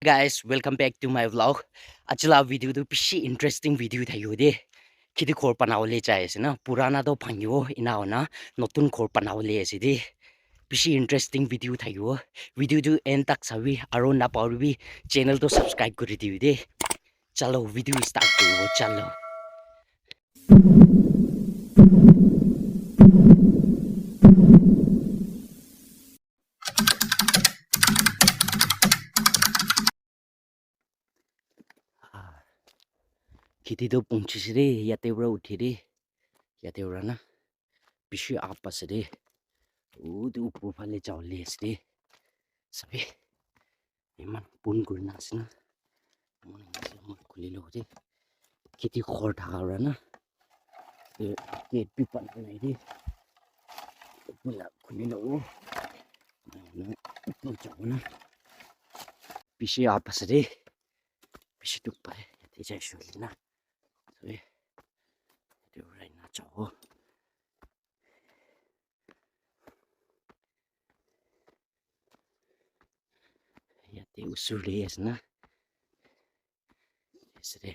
Guys, welcome back to my vlog. Achila video to pishi interesting video thayu de. Kiti khor panawle chai ase na purana do phangyo ina na notun khor panawle ase de. Pishi interesting video thayu. Video to end tak sawi aro na pawi channel to subscribe kuri diu de. Chalo video start karo chalo. Kiti do punchis de yate ura uthi de. Yate ura na pishi apas de. Du upur phale chawle ase de. Sabi iman pun kurna ase na. Mon khuli lo de. Kiti khor thakara na. Gate pi pan nai de. Pula khuli lo. Na chaw na. Pishi apas de. Pishi tuk pa de jai shuli na. Sabi de ura na chaw. Yate usule es na. Esre.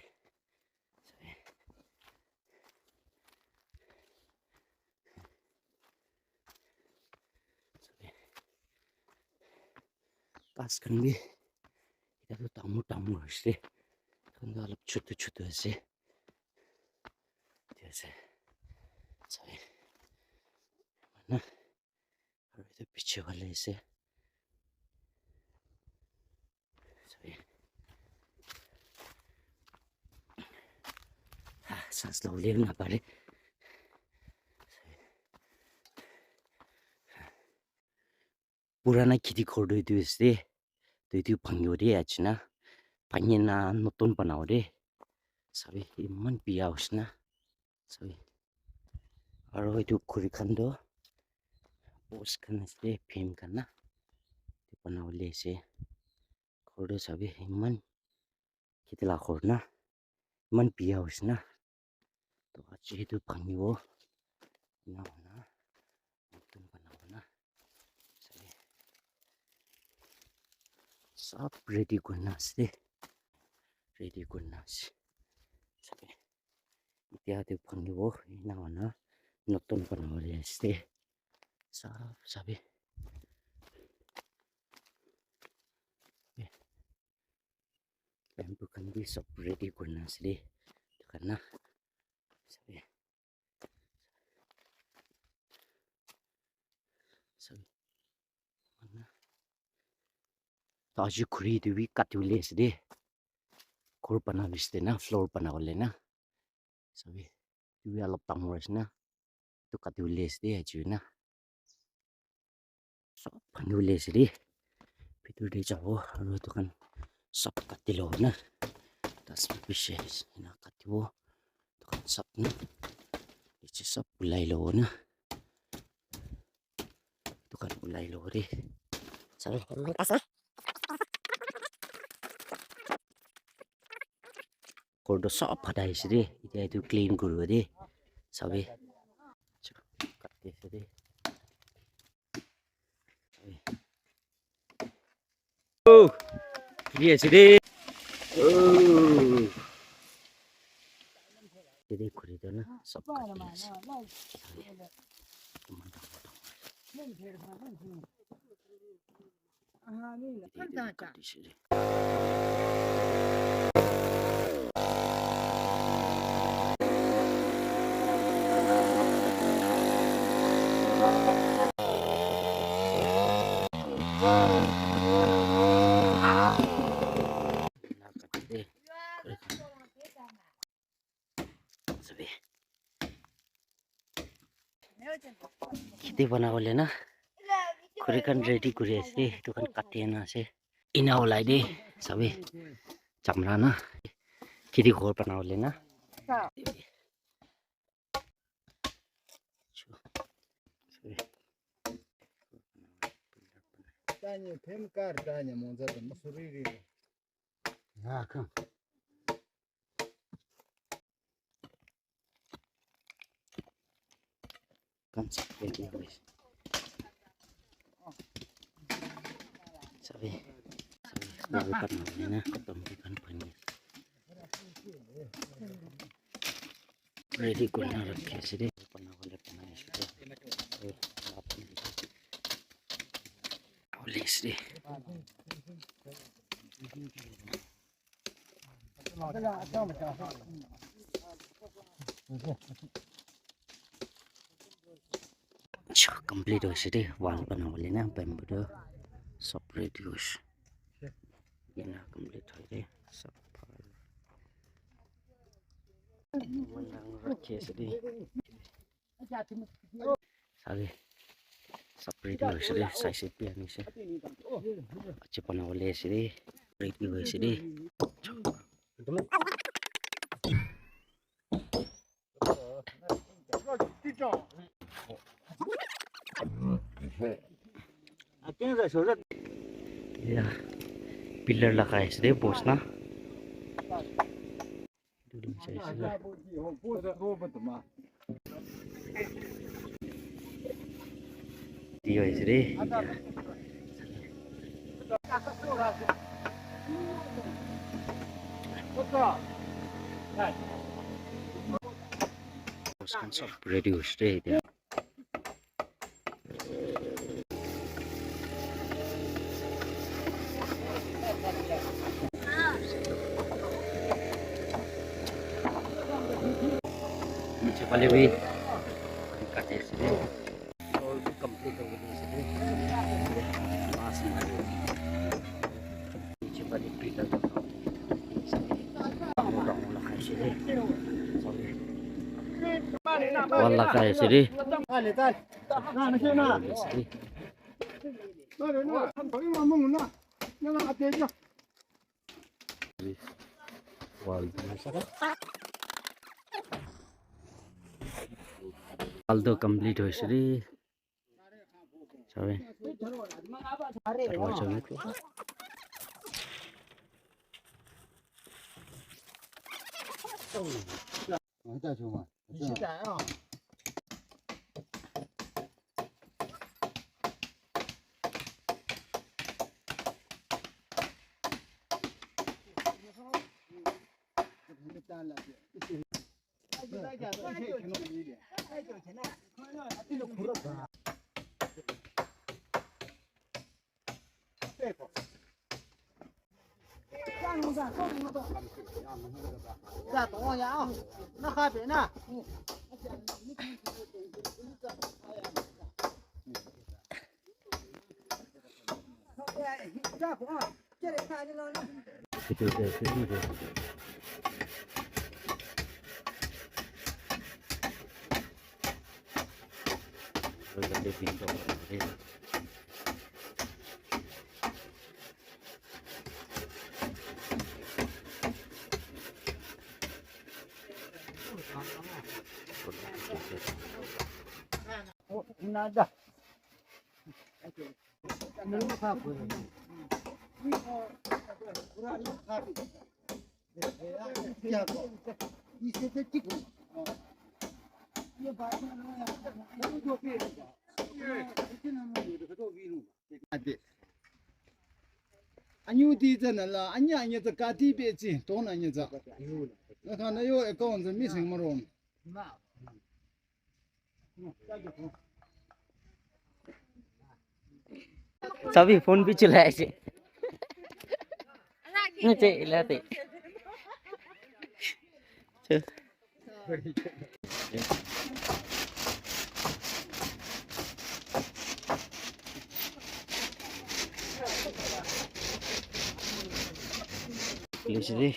Pas kan bi ita to tamu ase kan da alap chutu ase ase sabi mana aru ito piche wale ase sabi sans lo le na pare purana kiti khor do itu ase to itu phangyo de achina phanyena notun banao de sabi iman pia usna sabi aro itu khuri khando post kan ase phim kana ti banao le ase khor do sabi iman kitila khor na iman pia usna to achi itu phangyo na na notun banao na sabi सब ready kurna ase sabi itia te phangyo ina na notun banao le ase सब sabi bamboo kan bi सब ready kurna ase kana sabi mana taji khuri de wi katule ase khor pana biste na floor pana wale na sabi wi alop tamors na to katule ase achu na सब phangule ase pitur de jawo aro to kan सब katilo na tas bishes na katiwo to kan सब na ichi सब ulai lo na to kan ulai lo de sabi asa khor do सब phadai ase ite itu clean kuru de sabi katte ase oh yes ase oh jadi khuri do na सब katte ase sabi kiti banao le na khuri kan ready kuri ase to kan katte na ase ina olai de sabi chamra na kiti khor banao le na tanya phemkar tanya monza da masuriri ha kam kan sakit ya guys sabi wal panawin na tumbikan pani ready ko na rakhe sire panawale panay sire police re complete hoise de wall banawale na bamboo sab ready hoise ina complete hoile sab mandang rakhe sire sabe sab ready hoise de size piani se ache banawale sire ready hoise de ya pillar lagai sire boss na dia sire boss kan sab ready hoise de Pali we cut it all complete over this last mile niche pali pillar wala kay sire wala kay sire Aldo complete hoise re sabe dharwaja bhi Naga. Anyu di zana la, anya anya za kati be ji, don anya za. Na kan na yo account za missing marom. सभी phone भी चलाए छे नीचे लाते Usually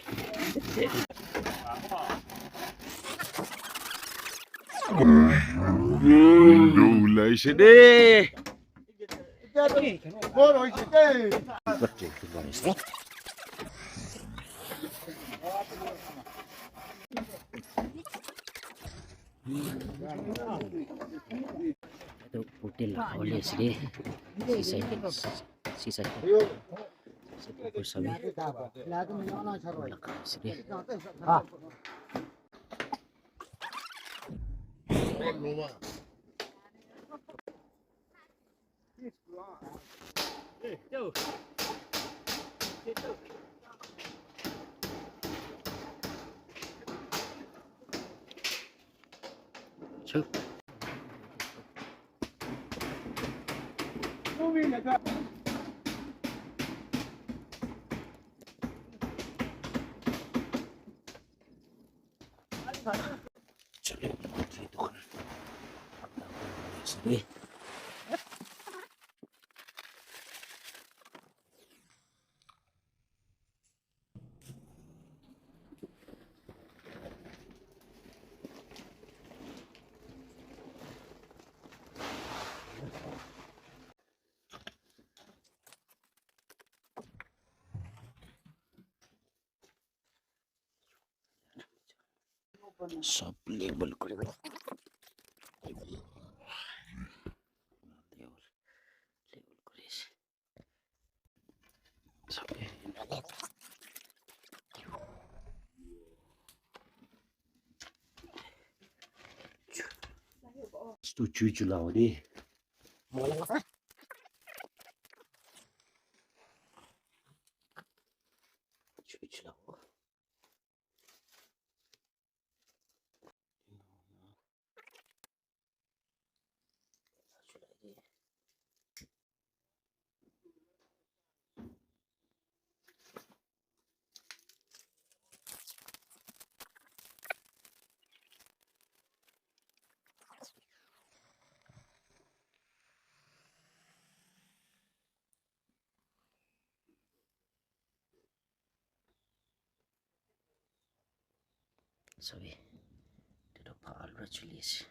Lulai sedih. Betul tu guys. Itu putih lah oleh sedih. Sisa itu sabi. Sedih. Chuk. Chalo, dito kan. Sige. Sub label ko rin. Label ko rin. Sabi. Sto chuchu lao di. Chuchu lao. Sabi. Dito pa alra chulis.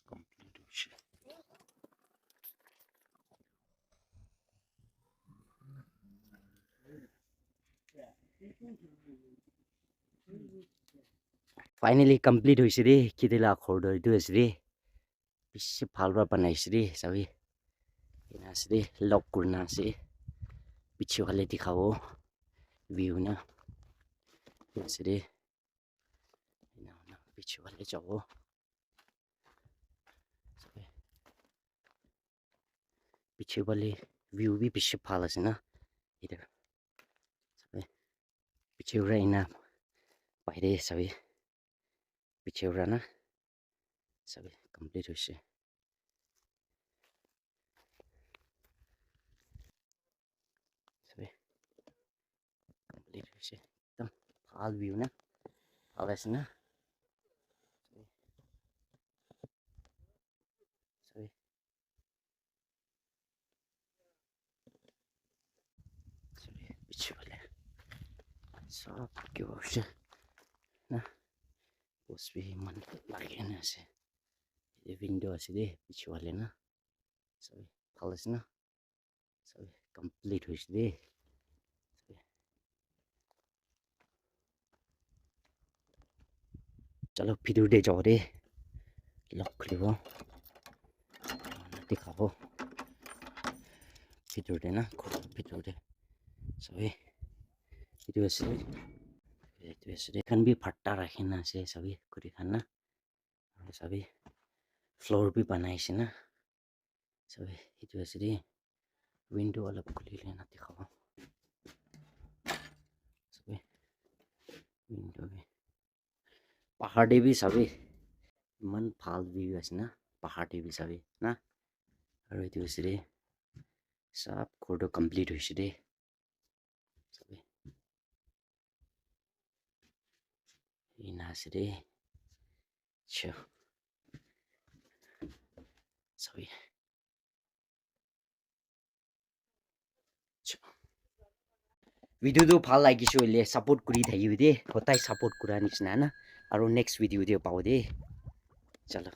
Complete shit. Finally complete hoise de kidela khordo do isre bishi phalwa banaisre sabi ina asre lock kurna ase piche wale dikhao view na asre ina na piche wale jabo sabi piche wale view bi bishi phala ase na ida sabi piche ura ina paire sabi piche ura na sabi complete hoise sabi complete hoise tam phal view na phal ase na sabi sabi piche wale सब के option na bos bi man lagi na ase ये window ase de piche wale na sabi phal ase na sabi complete hoise de chalo video de jaw de lock kribo dikhabo video de na video de sabi video ase video ase kan bi phatta rakhina ase sabi kuri khana sabi floor bi banaise na sabi video ase de window alap khuli lena dikhabo sabi window bi pahar de bi sabi man phal view ase na pahar de bi sabi na aru itu ase de sab kordo complete hoise de sabi ina ase de cho sabi video do phal lagise hoile support kuri thaiu de hotai support kura nisna na aru next video de pau de chalo